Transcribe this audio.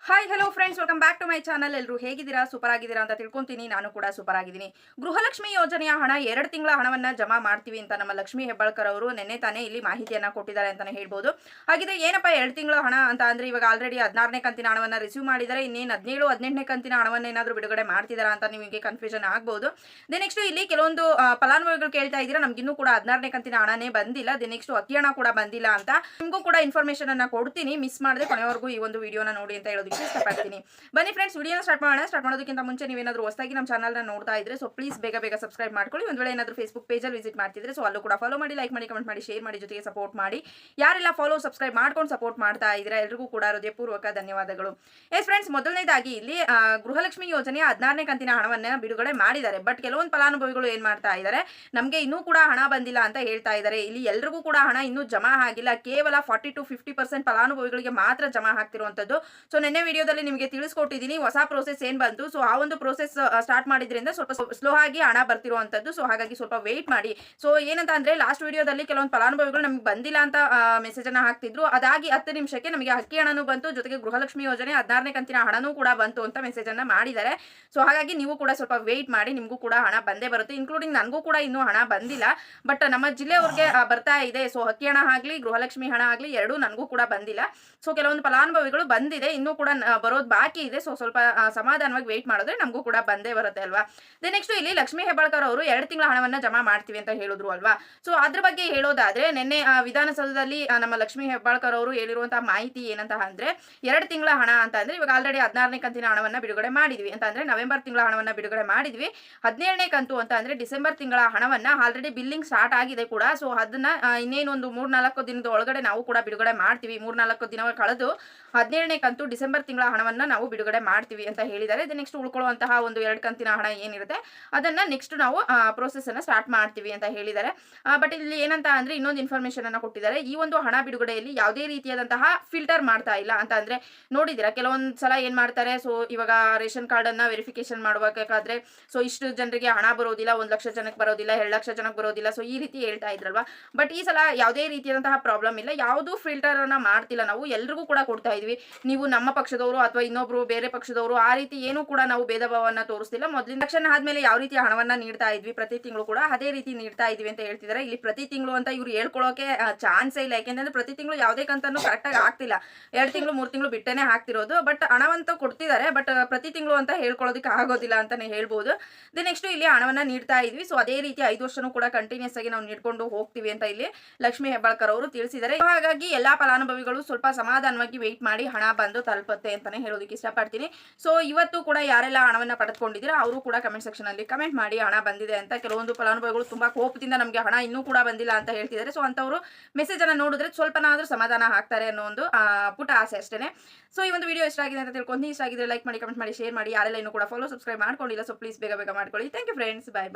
Hi hello friends, welcome back to my channel. ಎಲ್ಲರೂ ಹೇಗಿದ್ದೀರಾ? Super ಆಗಿದ್ದೀರಾ ಅಂತ ತಿಳ್ಕೊಂತೀನಿ. ನಾನು ಕೂಡ ಸೂಪರ್ ಆಗಿದ್ದೀನಿ. ಗೃಹಲಕ್ಷ್ಮಿ ಯೋಜನೆಯ ಹಣ 2 ತಿಂಗಳ ಹಣವನ್ನು ಜಮಾ ಮಾಡ್ತೀವಿ ಅಂತ ನಮ್ಮ ಲಕ್ಷ್ಮಿ ಹೆಬ್ಬಾಳ್ಕರ್ ಅವರು ನಿನ್ನೆ ತಾನೇ ಇಲ್ಲಿ ಮಾಹಿತಿಯನ್ನು ಕೊಟ್ಟಿದ್ದಾರೆ ಅಂತಾನೆ ಹೇಳ್ಬೋದು. ಹಾಗಿದ್ರೆ ಏನಪ್ಪ 2 ತಿಂಗಳ ಹಣ ಅಂತ ಅಂದ್ರೆ, ಇವಾಗ ಆಲ್ರೆಡಿ 16ನೇ ಕಂತಿನ ಹಣವನ್ನು ರಿಸೀವ್ ಮಾಡಿದ್ದಾರೆ. ಇನ್ನೇನು 17, 18ನೇ ಕಂತಿನ ಹಣವನ್ನು ಏನಾದರೂ ಬಿಡುಗಡೆ ಮಾಡ್ತಿದ್ದಾರಾ ಅಂತ ನಿಮಗೆ ಕನ್ಫ್ಯೂಷನ್ ಆಗ್ಬೋದು. ನೆಕ್ಸ್ಟ್ ಇಲ್ಲಿ ಕೆಲವೊಂದು ಫಲಾನುಭವಿಗಳು ಕೇಳ್ತಾ ಇದ್ದೀರಾ, ನಮ್ಗಿನ್ನೂ ಕೂಡ 16ನೇ ಕಂತಿನ ಹಣನೇ ಬಂದಿಲ್ಲ, ನೆಕ್ಸ್ಟ್ ಅಕ್ಕಿ ಹಣ ಕೂಡ ಬಂದಿಲ್ಲ ಅಂತ. ನಿಮಗೂ ಕೂಡ ಇನ್ಫಾರ್ಮೇಶನ್ ಅನ್ನ ಕೊಡ್ತೀನಿ, ಮಿಸ್ ಮಾಡದೆ ಕೊನೆವರೆಗೂ ಈ ಒಂದು ವಿಡಿಯೋನ ನೋಡಿ ಅಂತ ಹೇಳೋದು ಇಷ್ಟಪಡ್ತೀನಿ. ಬನ್ನಿ ಫ್ರೆಂಡ್ಸ್, ವಿಡಿಯೋನ ಸ್ಟಾರ್ಟ್ ಮಾಡೋದಕ್ಕಿಂತ ಮುಂಚೆ ನೀವೇನಾದರೂ ಹೊಸದಾಗಿ ನಮ್ಮ ಚಾನಲ್ನ ನೋಡ್ತಾ ಇದ್ರೆ ಸೊ ಪ್ಲೀಸ್ ಬೇಗ ಸಬ್ಸ್ಕ್ರೈಬ್ ಮಾಡ್ಕೊಳ್ಳಿ. ಒಂದು ವೇಳೆ ಏನಾದರೂ ಫೇಸ್ಬುಕ್ ಪೇಜಲ್ಲಿ ವಿಸಿಟ್ ಮಾಡ್ತಿದ್ರೆ ಸೊ ಅಲ್ಲೂ ಕೂಡ ಫಾಲೋ ಮಾಡಿ, ಲೈಕ್ ಮಾಡಿ, ಕಮೆಂಟ್ ಮಾಡಿ, ಶೇರ್ ಮಾಡಿ, ಜೊತೆಗೆ ಸಪೋರ್ಟ್ ಮಾಡಿ. ಯಾರೆಲ್ಲ ಫಾಲೋ ಸಬ್ಸ್ಕ್ರೈಬ್ ಮಾಡ್ಕೊಂಡು ಸಪೋರ್ಟ್ ಮಾಡ್ತಾ ಇದ್ರೆ ಎಲ್ರಿಗೂ ಕೂಡ ಹೃದಯಪೂರ್ವಕ ಧನ್ಯವಾದಗಳು. ಎಸ್ ಫ್ರೆಂಡ್ಸ್, ಮೊದಲನೇದಾಗಿ ಇಲ್ಲಿ ಗೃಹಲಕ್ಷ್ಮಿ ಯೋಜನೆಯ 16ನೇ ಕಂತಿನ ಹಣವನ್ನ ಬಿಡುಗಡೆ ಮಾಡಿದ್ದಾರೆ. ಬಟ್ ಕೆಲವೊಂದು ಫಲಾನುಭವಿಗಳು ಏನ್ ಮಾಡ್ತಾ ಇದ್ದಾರೆ, ನಮಗೆ ಇನ್ನೂ ಕೂಡ ಹಣ ಬಂದಿಲ್ಲ ಅಂತ ಹೇಳ್ತಾ ಇದ್ದಾರೆ. ಇಲ್ಲಿ ಎಲ್ರಿಗೂ ಕೂಡ ಹಣ ಇನ್ನೂ ಜಮಾ ಆಗಿಲ್ಲ, ಕೇವಲ 40 to 50% ಫಲಾನುಭವಿಗಳಿಗೆ ಮಾತ್ರ ಜಮಾ ಆಗ್ತಿರುವಂತದ್ದು. ಸೊ ನಿನ್ನೆ ವಿಡಿಯೋದಲ್ಲಿ ನಿಮಗೆ ತಿಳಿಸ್ಕೊಟ್ಟಿದ್ದೀನಿ ಹೊಸ ಪ್ರೋಸೆಸ್ ಏನ್ ಬಂತು. ಸೊ ಆ ಒಂದು ಪ್ರೋಸೆಸ್ ಸ್ಟಾರ್ಟ್ ಮಾಡಿದ್ರಿಂದ ಸ್ವಲ್ಪ ಸ್ಲೋ ಆಗಿ ಹಣ ಬರ್ತಿರುವಂತದ್ದು. ಸೊ ಹಾಗಾಗಿ ಸ್ವಲ್ಪ ವೇಟ್ ಮಾಡಿ. ಸೊ ಏನಂತ ಅಂದ್ರೆ, ಲಾಸ್ಟ್ ವಿಡಿಯೋದಲ್ಲಿ ಕೆಲವೊಂದು ಫಲಾನುಭವಿಗಳು ನಮಗೆ ಬಂದಿಲ್ಲ ಅಂತ ಮೆಸೇಜ್ ಅನ್ನ ಹಾಕ್ತಿದ್ರು. ಅದಾಗಿ 10 ನಿಮಿಷಕ್ಕೆ ನಮಗೆ ಅಕ್ಕಿ ಹಣನೂ ಬಂತು, ಜೊತೆಗೆ ಗೃಹಲಕ್ಷ್ಮಿ ಯೋಜನೆ 16ನೇ ಕಂತಿನ ಹಣನೂ ಕೂಡ ಬಂತು ಅಂತ ಮೆಸೇಜ್ ಅನ್ನ ಮಾಡಿದ್ದಾರೆ. ಸೊ ಹಾಗಾಗಿ ನೀವು ಕೂಡ ಸ್ವಲ್ಪ ವೇಟ್ ಮಾಡಿ, ನಿಮಗೂ ಕೂಡ ಹಣ ಬಂದೇ ಬರುತ್ತೆ. ಇನ್ಕ್ಲೂಡಿಂಗ್ ನನಗೂ ಕೂಡ ಇನ್ನೂ ಹಣ ಬಂದಿಲ್ಲ, ಬಟ್ ನಮ್ಮ ಜಿಲ್ಲೆಯವ್ರಿಗೆ ಬರ್ತಾ ಇದೆ. ಸೊ ಅಕ್ಕಿ ಹಣ ಆಗ್ಲಿ ಗೃಹಲಕ್ಷ್ಮಿ ಹಣ ಆಗ್ಲಿ ಎರಡೂ ನನಗೂ ಕೂಡ ಬಂದಿಲ್ಲ. ಸೊ ಕೆಲವೊಂದು ಫಲಾನುಭವಿಗಳು ಬಂದಿದೆ, ಇನ್ನೂ ಕೂಡ ಬರೋದು ಬಾಕಿ ಇದೆ. ಸೊ ಸ್ವಲ್ಪ ಸಮಾಧಾನವಾಗಿ ವೇಟ್ ಮಾಡಿದ್ರೆ ನಮಗೂ ಕೂಡ ಬಂದೇ ಬರುತ್ತೆ ಅಲ್ವಾ. ನೆಕ್ಸ್ಟ್ ಇಲ್ಲಿ ಲಕ್ಷ್ಮಿ ಹೆಬ್ಬಾಳ್ಕರ್ ಅವರು 2 ತಿಂಗಳ ಹಣವನ್ನ ಜಮಾ ಮಾಡ್ತೀವಿ ಅಂತ ಹೇಳಿದ್ರು ಅಲ್ವಾ. ಸೊ ಅದ್ರ ಬಗ್ಗೆ ಹೇಳೋದಾದ್ರೆ, ನಿನ್ನೆ ವಿಧಾನಸೌಧದಲ್ಲಿ ನಮ್ಮ ಲಕ್ಷ್ಮಿ ಹೆಬ್ಬಾಳ್ಕರ್ ಅವರು ಹೇಳಿರುವಂತಹ ಮಾಹಿತಿ ಏನಂತ ಅಂದ್ರೆ, 2 ತಿಂಗಳ ಹಣ ಅಂತ ಅಂದ್ರೆ ಇವಾಗ ಆಲ್ರೆಡಿ 16ನೇ ಕಂತಿನ ಹಣವನ್ನ ಬಿಡುಗಡೆ ಮಾಡಿದ್ವಿ ಅಂತ ಅಂದ್ರೆ ನವೆಂಬರ್ ತಿಂಗಳ ಹಣವನ್ನ ಬಿಡುಗಡೆ ಮಾಡಿದ್ವಿ. 17ನೇ ಕಂತು ಅಂತ ಅಂದ್ರೆ ಡಿಸೆಂಬರ್ ತಿಂಗಳ ಹಣವನ್ನ ಆಲ್ರೆಡಿ ಬಿಲ್ಲಿಂಗ್ ಸ್ಟಾರ್ಟ್ ಆಗಿದೆ ಕೂಡ. ಸೊ ಅದನ್ನ ಇನ್ನೇನು ಒಂದು 3-4 ದಿನದ ಒಳಗಡೆ ನಾವು ಕೂಡ ಬಿಡುಗಡೆ ಮಾಡ್ತೀವಿ. 3-4 ದಿನ ಕಳೆದು 17ನೇ ಕಂತು ಡಿಸೆಂಬರ್ ತಿಂಗಳ ಹಣವನ್ನ ನಾವು ಬಿಡುಗಡೆ ಮಾಡ್ತೀವಿ ಅಂತ ಹೇಳಿದ್ದಾರೆ. ನೆಕ್ಸ್ಟ್ ಉಳ್ಕೊಳ್ಳುವಂತಹ ಒಂದು 2 ಕಂತಿನ ಹಣ ಏನಿರುತ್ತೆ ಅದನ್ನ ನೆಕ್ಸ್ಟ್ ನಾವು ಪ್ರೋಸೆಸ್ ಅನ್ನ ಸ್ಟಾರ್ಟ್ ಮಾಡ್ತೀವಿ ಅಂತ ಹೇಳಿದ್ದಾರೆ. ಬಟ್ ಇಲ್ಲಿ ಏನಂತ ಅಂದ್ರೆ, ಇನ್ನೊಂದು ಇನ್ಫಾರ್ಮೇಶನ್ ಅನ್ನ ಕೊಟ್ಟಿದ್ದಾರೆ. ಈ ಒಂದು ಹಣ ಬಿಡುಗಡೆಯಲ್ಲಿ ಯಾವುದೇ ರೀತಿಯಾದಂತಹ ಫಿಲ್ಟರ್ ಮಾಡ್ತಾ ಇಲ್ಲ ಅಂತ ಅಂದ್ರೆ, ನೋಡಿದಿರಾ ಕೆಲವೊಂದು ಸಲ ಏನ್ ಮಾಡ್ತಾರೆ. ಸೊ ಇವಾಗ ರೇಷನ್ ಕಾರ್ಡ್ ಅನ್ನ ವೆರಿಫಿಕೇಶನ್ ಮಾಡಬೇಕಾದ್ರೆ ಸೊ ಇಷ್ಟು ಜನರಿಗೆ ಹಣ ಬರೋದಿಲ್ಲ, 1 ಲಕ್ಷ ಜನಕ್ಕೆ ಬರೋದಿಲ್ಲ, 2 ಲಕ್ಷ ಜನಕ್ಕೆ ಬರೋದಿಲ್ಲ, ಸೊ ಈ ರೀತಿ ಹೇಳ್ತಾ ಇದ್ರಲ್ವಾ. ಬಟ್ ಈ ಸಲ ಯಾವುದೇ ರೀತಿಯಾದಂತಹ ಪ್ರಾಬ್ಲಮ್ ಇಲ್ಲ, ಯಾವುದು ಫಿಲ್ಟರ್ ಅನ್ನ ಮಾಡ್ತಿಲ್ಲ. ನಾವು ಎಲ್ರಿಗೂ ಕೂಡ ಕೊಡ್ತಾ ಇದೀವಿ. ನೀವು ನಮ್ಮ ಪಕ್ಷದವರು ಅಥವಾ ಇನ್ನೊಬ್ರು ಬೇರೆ ಪಕ್ಷದವರು ಆ ರೀತಿ ಏನು ಕೂಡ ನಾವು ಭೇದ ಭಾವವನ್ನ ತೋರಿಸ್ತಿಲ್ಲ. ಮೊದಲಿನ ತಕ್ಷಣ ಆದ್ಮೇಲೆ ಯಾವ ರೀತಿ ಹಣವನ್ನ ನೀಡ್ತಾ ಇದ್ವಿ ಪ್ರತಿ ತಿಂಗಳು ಕೂಡ ಅದೇ ರೀತಿ ನೀಡ್ತಾ ಇದೀವಿ ಅಂತ ಹೇಳ್ತಿದ್ದಾರೆ. ಇಲ್ಲಿ ಪ್ರತಿ ತಿಂಗಳು ಅಂತ ಇವ್ರು ಹೇಳ್ಕೊಳ್ಳೋಕೆ ಚಾನ್ಸೇ ಇಲ್ಲ. ಯಾಕೆಂದ್ರೆ ಪ್ರತಿ ತಿಂಗಳು ಯಾವುದೇ ಕಂತನ್ನು ಕರೆಕ್ಟ್ ಆಗಿ ಆಗ್ತಿಲ್ಲ. 2 ತಿಂಗಳು 3 ತಿಂಗಳು ಬಿಟ್ಟೇನೆ ಹಾಕ್ತಿರೋದು. ಬಟ್ ಹಣವಂತ ಕೊಡ್ತಿದ್ದಾರೆ, ಬಟ್ ಪ್ರತಿ ತಿಂಗಳು ಅಂತ ಹೇಳ್ಕೊಳ್ಳೋದಕ್ಕೆ ಆಗೋದಿಲ್ಲ ಅಂತಾನೆ ಹೇಳ್ಬೋದು. ನೆಕ್ಸ್ಟ್ ಇಲ್ಲಿ ಹಣವನ್ನ ನೀಡ್ತಾ ಇದ್ವಿ. ಸೊ ಅದೇ ರೀತಿ 5 ವರ್ಷನೂ ಕೂಡ ಕಂಟಿನ್ಯೂಸ್ ಆಗಿ ನಾವು ನೀಡ್ಕೊಂಡು ಹೋಗ್ತೀವಿ ಅಂತ ಇಲ್ಲಿ ಲಕ್ಷ್ಮಿ ಹೆಬ್ಬಾಳ್ಕರ್ ಅವರು ತಿಳಿಸಿದ್ದಾರೆ. ಹಾಗಾಗಿ ಎಲ್ಲಾ ಫಲಾನುಭವಿಗಳು ಸ್ವಲ್ಪ ಸಮಾಧಾನವಾಗಿ ವೇಟ್ ಮಾಡಿ, ಹಣ ಬಂದು ತಲುಪುತ್ತೆ ಅಂತಾನೆ ಹೇಳೋದಕ್ಕೆ ಇಷ್ಟಪಡ್ತೀನಿ. ಸೊ ಇವತ್ತು ಕೂಡ ಯಾರೆಲ್ಲ ಹಣವನ್ನ ಪಡೆದುಕೊಂಡಿದ್ದೀರಾ ಅವರು ಕೂಡ ಕಮೆಂಟ್ ಸೆಕ್ಷನ್ ಅಲ್ಲಿ ಕಮೆಂಟ್ ಮಾಡಿ ಹಣ ಬಂದಿದೆ ಅಂತ. ಕೆಲವೊಂದು ಫಲಾನುಭವಿಗಳು ತುಂಬಾ ಕೋಪದಿಂದ ನಮಗೆ ಹಣ ಇನ್ನೂ ಕೂಡ ಬಂದಿಲ್ಲ ಅಂತ ಹೇಳ್ತಿದ್ದಾರೆ. ಸೊ ಅಂತವರು ಮೆಸೇಜ್ ಅನ್ನ ನೋಡಿದ್ರೆ ಸ್ವಲ್ಪನಾದ್ರೂ ಸಮಾಧಾನ ಆಗ್ತಾರೆ ಅನ್ನೋ ಒಂದು ಪುಟ್ಟ ಆಸೆ ಅಷ್ಟೇನೆ. ಸೊ ಈ ಒಂದು ವಿಡಿಯೋ ಇಷ್ಟ ಆಗಿದೆ ಅಂತ ತಿಳ್ಕೊಂಡು, ಇಷ್ಟ ಆಗಿದ್ರೆ ಲೈಕ್ ಮಾಡಿ, ಕಮೆಂಟ್ ಮಾಡಿ, ಶೇರ್ ಮಾಡಿ. ಯಾರೆಲ್ಲ ಇನ್ನೂ ಕೂಡ ಫಾಲೋ ಸಬ್ಸ್ಕ್ರೈಬ್ ಮಾಡ್ಕೊಂಡಿಲ್ಲ ಸೊ ಪ್ಲೀಸ್ ಬೇಗ ಮಾಡ್ಕೊಳ್ಳಿ. Thank you friends, by.